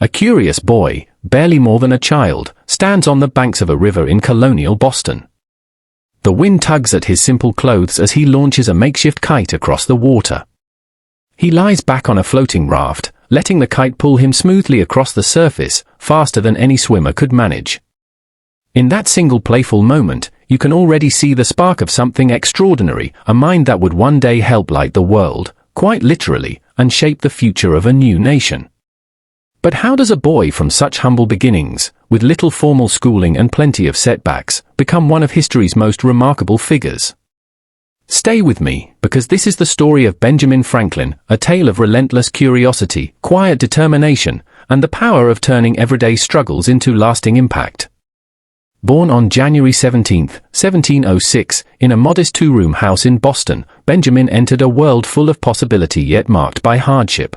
A curious boy, barely more than a child, stands on the banks of a river in colonial Boston. The wind tugs at his simple clothes as he launches a makeshift kite across the water. He lies back on a floating raft, letting the kite pull him smoothly across the surface, faster than any swimmer could manage. In that single playful moment, you can already see the spark of something extraordinary, a mind that would one day help light the world, quite literally, and shape the future of a new nation. But how does a boy from such humble beginnings, with little formal schooling and plenty of setbacks, become one of history's most remarkable figures? Stay with me, because this is the story of Benjamin Franklin, a tale of relentless curiosity, quiet determination, and the power of turning everyday struggles into lasting impact. Born on January 17, 1706, in a modest two-room house in Boston, Benjamin entered a world full of possibility yet marked by hardship.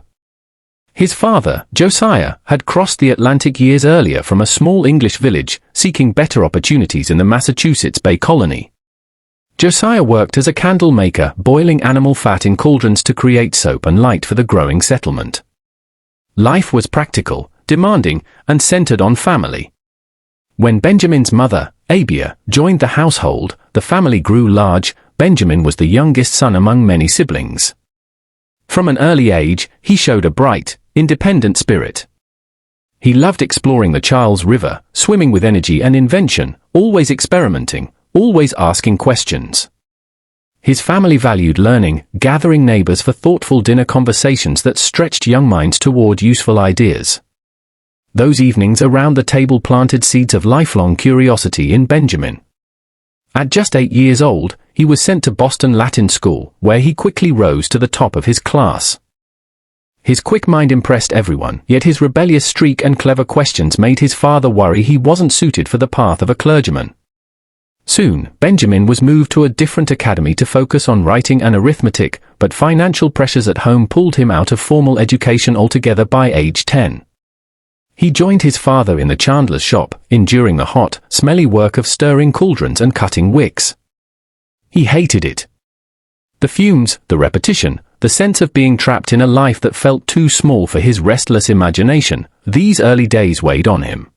His father, Josiah, had crossed the Atlantic years earlier from a small English village, seeking better opportunities in the Massachusetts Bay Colony. Josiah worked as a candle maker, boiling animal fat in cauldrons to create soap and light for the growing settlement. Life was practical, demanding, and centered on family. When Benjamin's mother, Abia, joined the household, the family grew large. Benjamin was the youngest son among many siblings. From an early age, he showed a bright, independent spirit. He loved exploring the Charles River, swimming with energy and invention, always experimenting, always asking questions. His family valued learning, gathering neighbors for thoughtful dinner conversations that stretched young minds toward useful ideas. Those evenings around the table planted seeds of lifelong curiosity in Benjamin. At just 8 years old, he was sent to Boston Latin School, where he quickly rose to the top of his class. His quick mind impressed everyone, yet his rebellious streak and clever questions made his father worry he wasn't suited for the path of a clergyman. Soon, Benjamin was moved to a different academy to focus on writing and arithmetic, but financial pressures at home pulled him out of formal education altogether by age 10. He joined his father in the chandler's shop, enduring the hot, smelly work of stirring cauldrons and cutting wicks. He hated it. The fumes, the repetition, the sense of being trapped in a life that felt too small for his restless imagination, these early days weighed on him.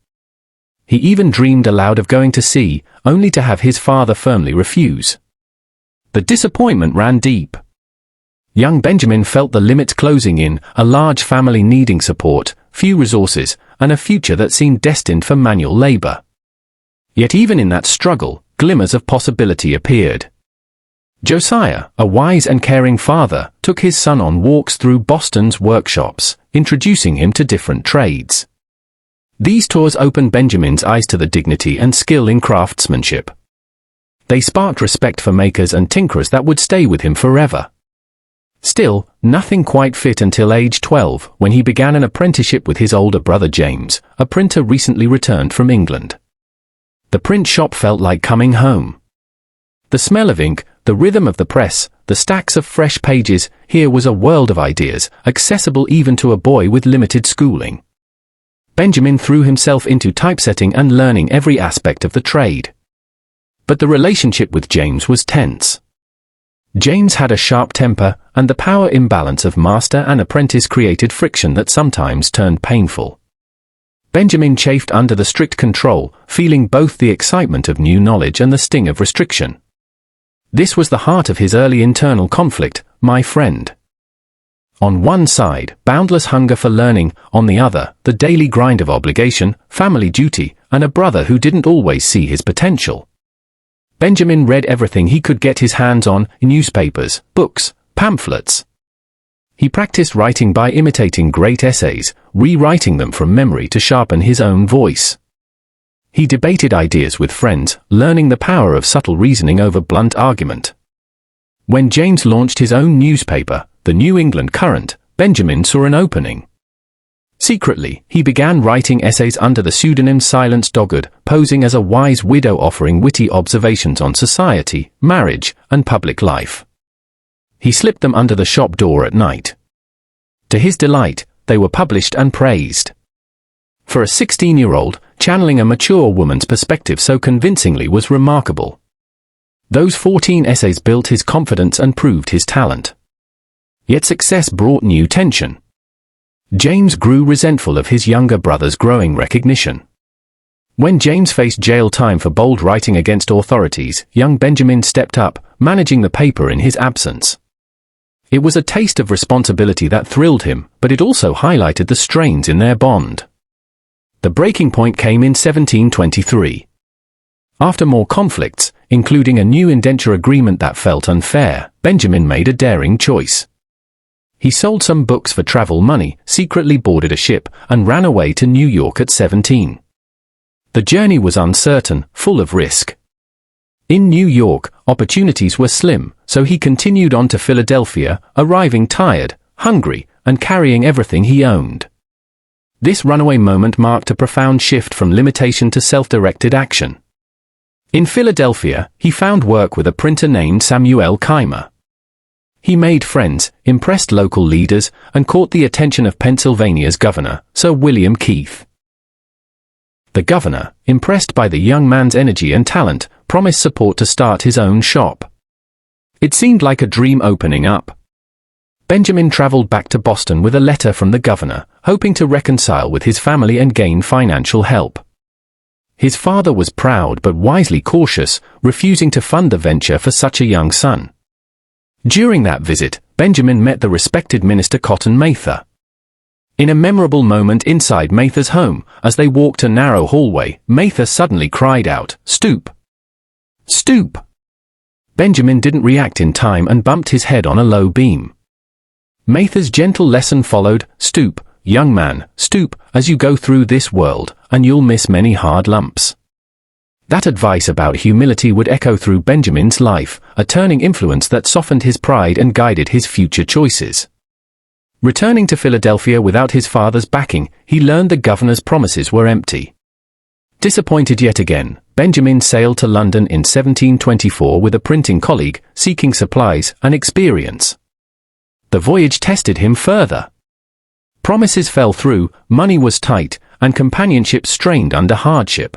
He even dreamed aloud of going to sea, only to have his father firmly refuse. The disappointment ran deep. Young Benjamin felt the limits closing in, a large family needing support, few resources, and a future that seemed destined for manual labor. Yet even in that struggle, glimmers of possibility appeared. Josiah, a wise and caring father, took his son on walks through Boston's workshops, introducing him to different trades. These tours opened Benjamin's eyes to the dignity and skill in craftsmanship. They sparked respect for makers and tinkerers that would stay with him forever. Still, nothing quite fit until age 12, when he began an apprenticeship with his older brother James, a printer recently returned from England. The print shop felt like coming home. The smell of ink, the rhythm of the press, the stacks of fresh pages, here was a world of ideas, accessible even to a boy with limited schooling. Benjamin threw himself into typesetting and learning every aspect of the trade. But the relationship with James was tense. James had a sharp temper, and the power imbalance of master and apprentice created friction that sometimes turned painful. Benjamin chafed under the strict control, feeling both the excitement of new knowledge and the sting of restriction. This was the heart of his early internal conflict, my friend. On one side, boundless hunger for learning, on the other, the daily grind of obligation, family duty, and a brother who didn't always see his potential. Benjamin read everything he could get his hands on, newspapers, books, pamphlets. He practiced writing by imitating great essays, rewriting them from memory to sharpen his own voice. He debated ideas with friends, learning the power of subtle reasoning over blunt argument. When James launched his own newspaper, the New England Current, Benjamin saw an opening. Secretly, he began writing essays under the pseudonym Silence Dogged, posing as a wise widow offering witty observations on society, marriage, and public life. He slipped them under the shop door at night. To his delight, they were published and praised. For a 16-year-old, channeling a mature woman's perspective so convincingly was remarkable. Those 14 essays built his confidence and proved his talent. Yet success brought new tension. James grew resentful of his younger brother's growing recognition. When James faced jail time for bold writing against authorities, young Benjamin stepped up, managing the paper in his absence. It was a taste of responsibility that thrilled him, but it also highlighted the strains in their bond. The breaking point came in 1723. After more conflicts, including a new indenture agreement that felt unfair, Benjamin made a daring choice. He sold some books for travel money, secretly boarded a ship, and ran away to New York at 17. The journey was uncertain, full of risk. In New York, opportunities were slim, so he continued on to Philadelphia, arriving tired, hungry, and carrying everything he owned. This runaway moment marked a profound shift from limitation to self-directed action. In Philadelphia, he found work with a printer named Samuel Keimer. He made friends, impressed local leaders, and caught the attention of Pennsylvania's governor, Sir William Keith. The governor, impressed by the young man's energy and talent, promised support to start his own shop. It seemed like a dream opening up. Benjamin traveled back to Boston with a letter from the governor, hoping to reconcile with his family and gain financial help. His father was proud but wisely cautious, refusing to fund the venture for such a young son. During that visit, Benjamin met the respected Minister Cotton Mather. In a memorable moment inside Mather's home, as they walked a narrow hallway, Mather suddenly cried out, "Stoop! Stoop!" Benjamin didn't react in time and bumped his head on a low beam. Mather's gentle lesson followed, "Stoop, young man, stoop, as you go through this world, and you'll miss many hard lumps." That advice about humility would echo through Benjamin's life, a turning influence that softened his pride and guided his future choices. Returning to Philadelphia without his father's backing, he learned the governor's promises were empty. Disappointed yet again, Benjamin sailed to London in 1724 with a printing colleague, seeking supplies and experience. The voyage tested him further. Promises fell through, money was tight, and companionship strained under hardship.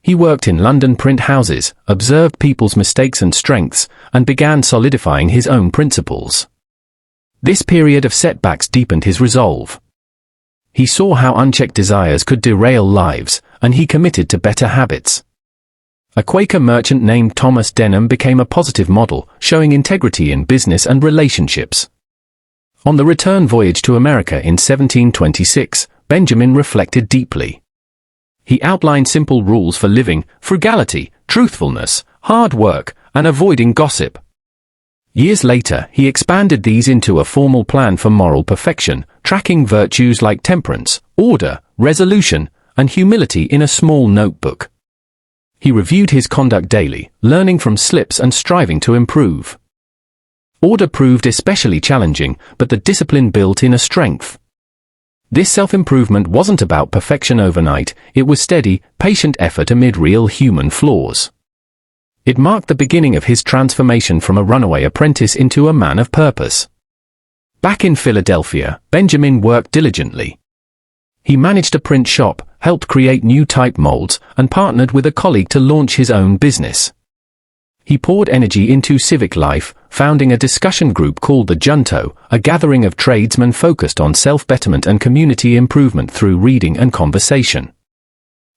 He worked in London print houses, observed people's mistakes and strengths, and began solidifying his own principles. This period of setbacks deepened his resolve. He saw how unchecked desires could derail lives, and he committed to better habits. A Quaker merchant named Thomas Denham became a positive model, showing integrity in business and relationships. On the return voyage to America in 1726, Benjamin reflected deeply. He outlined simple rules for living: frugality, truthfulness, hard work, and avoiding gossip. Years later, he expanded these into a formal plan for moral perfection, tracking virtues like temperance, order, resolution, and humility in a small notebook. He reviewed his conduct daily, learning from slips and striving to improve. Order proved especially challenging, but the discipline built in a strength. This self-improvement wasn't about perfection overnight, it was steady, patient effort amid real human flaws. It marked the beginning of his transformation from a runaway apprentice into a man of purpose. Back in Philadelphia, Benjamin worked diligently. He managed a print shop, helped create new type molds, and partnered with a colleague to launch his own business. He poured energy into civic life, founding a discussion group called the Junto, a gathering of tradesmen focused on self-betterment and community improvement through reading and conversation.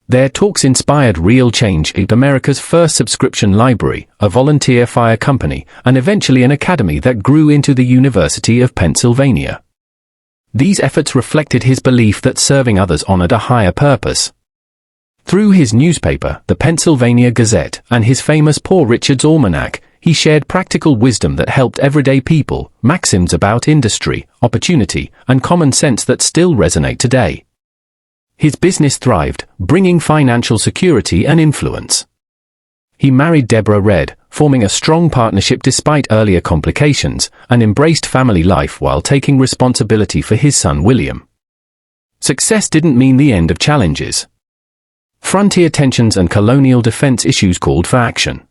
Their talks inspired real change in America's first subscription library, a volunteer fire company, and eventually an academy that grew into the University of Pennsylvania. These efforts reflected his belief that serving others honored a higher purpose. Through his newspaper, the Pennsylvania Gazette, and his famous Poor Richard's Almanac, he shared practical wisdom that helped everyday people, maxims about industry, opportunity, and common sense that still resonate today. His business thrived, bringing financial security and influence. He married Deborah Red, forming a strong partnership despite earlier complications, and embraced family life while taking responsibility for his son William. Success didn't mean the end of challenges. Frontier tensions and colonial defense issues called for action.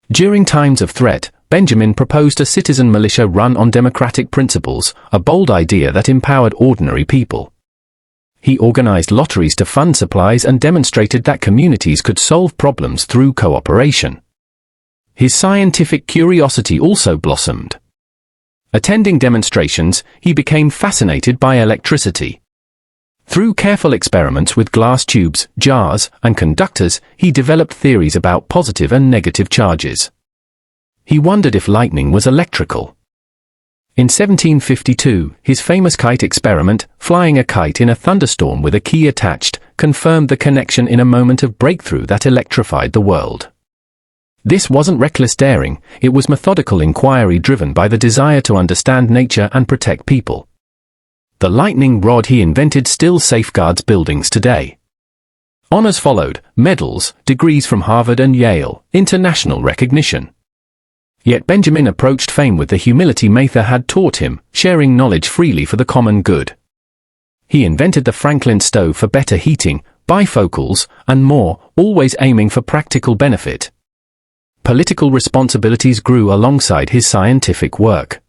During times of threat, Benjamin proposed a citizen militia run on democratic principles, a bold idea that empowered ordinary people. He organized lotteries to fund supplies and demonstrated that communities could solve problems through cooperation. His scientific curiosity also blossomed. Attending demonstrations, he became fascinated by electricity. Through careful experiments with glass tubes, jars, and conductors, he developed theories about positive and negative charges. He wondered if lightning was electrical. In 1752, his famous kite experiment, flying a kite in a thunderstorm with a key attached, confirmed the connection in a moment of breakthrough that electrified the world. This wasn't reckless daring, it was methodical inquiry driven by the desire to understand nature and protect people. The lightning rod he invented still safeguards buildings today. Honors followed, medals, degrees from Harvard and Yale, international recognition. Yet Benjamin approached fame with the humility Mather had taught him, sharing knowledge freely for the common good. He invented the Franklin stove for better heating, bifocals, and more, always aiming for practical benefit. Political responsibilities grew alongside his scientific work.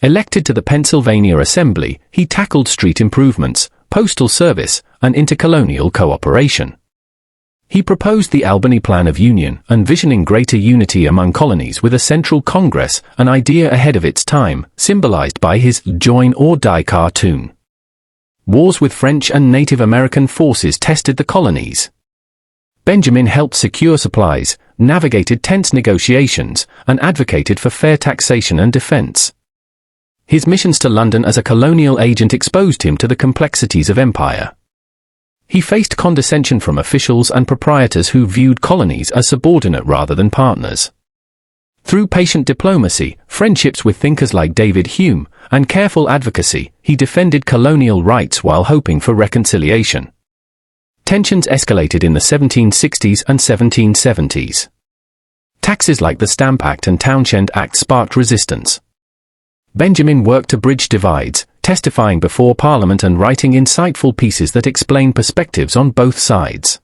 Elected to the Pennsylvania Assembly, he tackled street improvements, postal service, and intercolonial cooperation. He proposed the Albany Plan of Union, envisioning greater unity among colonies with a central Congress, an idea ahead of its time, symbolized by his "Join or Die" cartoon. Wars with French and Native American forces tested the colonies. Benjamin helped secure supplies, navigated tense negotiations, and advocated for fair taxation and defense. His missions to London as a colonial agent exposed him to the complexities of empire. He faced condescension from officials and proprietors who viewed colonies as subordinate rather than partners. Through patient diplomacy, friendships with thinkers like David Hume, and careful advocacy, he defended colonial rights while hoping for reconciliation. Tensions escalated in the 1760s and 1770s. Taxes like the Stamp Act and Townshend Act sparked resistance. Benjamin worked to bridge divides, testifying before Parliament and writing insightful pieces that explain perspectives on both sides.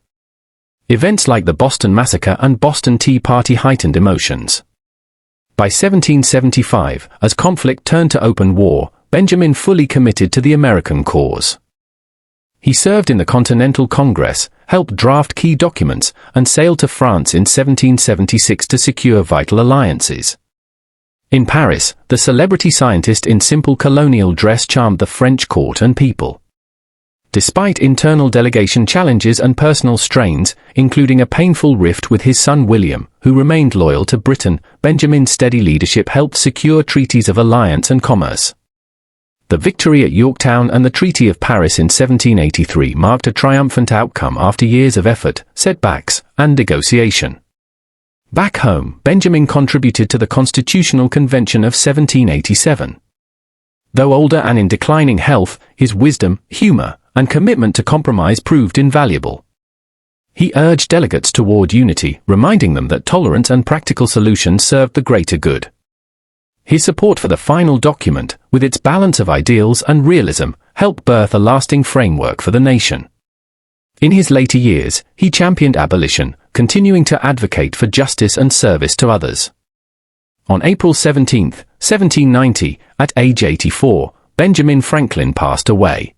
Events like the Boston Massacre and Boston Tea Party heightened emotions. By 1775, as conflict turned to open war, Benjamin fully committed to the American cause. He served in the Continental Congress, helped draft key documents, and sailed to France in 1776 to secure vital alliances. In Paris, the celebrity scientist in simple colonial dress charmed the French court and people. Despite internal delegation challenges and personal strains, including a painful rift with his son William, who remained loyal to Britain, Benjamin's steady leadership helped secure treaties of alliance and commerce. The victory at Yorktown and the Treaty of Paris in 1783 marked a triumphant outcome after years of effort, setbacks, and negotiation. Back home, Benjamin contributed to the Constitutional Convention of 1787. Though older and in declining health, his wisdom, humor, and commitment to compromise proved invaluable. He urged delegates toward unity, reminding them that tolerance and practical solutions served the greater good. His support for the final document, with its balance of ideals and realism, helped birth a lasting framework for the nation. In his later years, he championed abolition, continuing to advocate for justice and service to others. On April 17, 1790, at age 84, Benjamin Franklin passed away.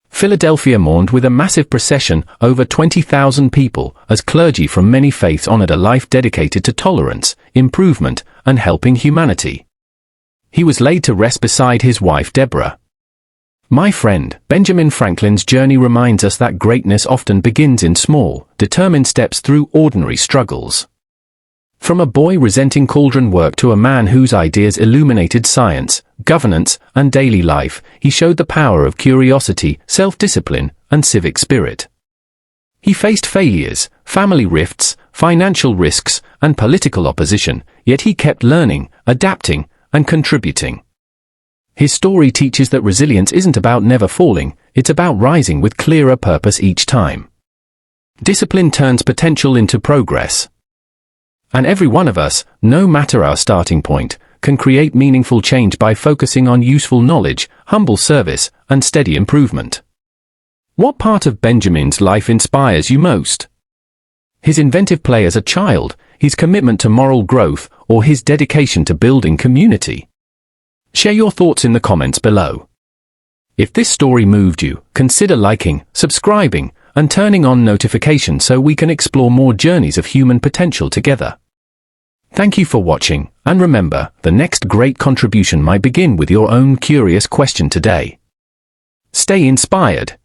Philadelphia mourned with a massive procession, over 20,000 people, as clergy from many faiths honored a life dedicated to tolerance, improvement, and helping humanity. He was laid to rest beside his wife Deborah. My friend, Benjamin Franklin's journey reminds us that greatness often begins in small, determined steps through ordinary struggles. From a boy resenting cauldron work to a man whose ideas illuminated science, governance, and daily life, he showed the power of curiosity, self-discipline, and civic spirit. He faced failures, family rifts, financial risks, and political opposition, yet he kept learning, adapting, and contributing. His story teaches that resilience isn't about never falling, it's about rising with clearer purpose each time. Discipline turns potential into progress. And every one of us, no matter our starting point, can create meaningful change by focusing on useful knowledge, humble service, and steady improvement. What part of Benjamin's life inspires you most? His inventive play as a child, his commitment to moral growth, or his dedication to building community? Share your thoughts in the comments below. If this story moved you, consider liking, subscribing, and turning on notifications so we can explore more journeys of human potential together. Thank you for watching, and remember, the next great contribution might begin with your own curious question today. Stay inspired.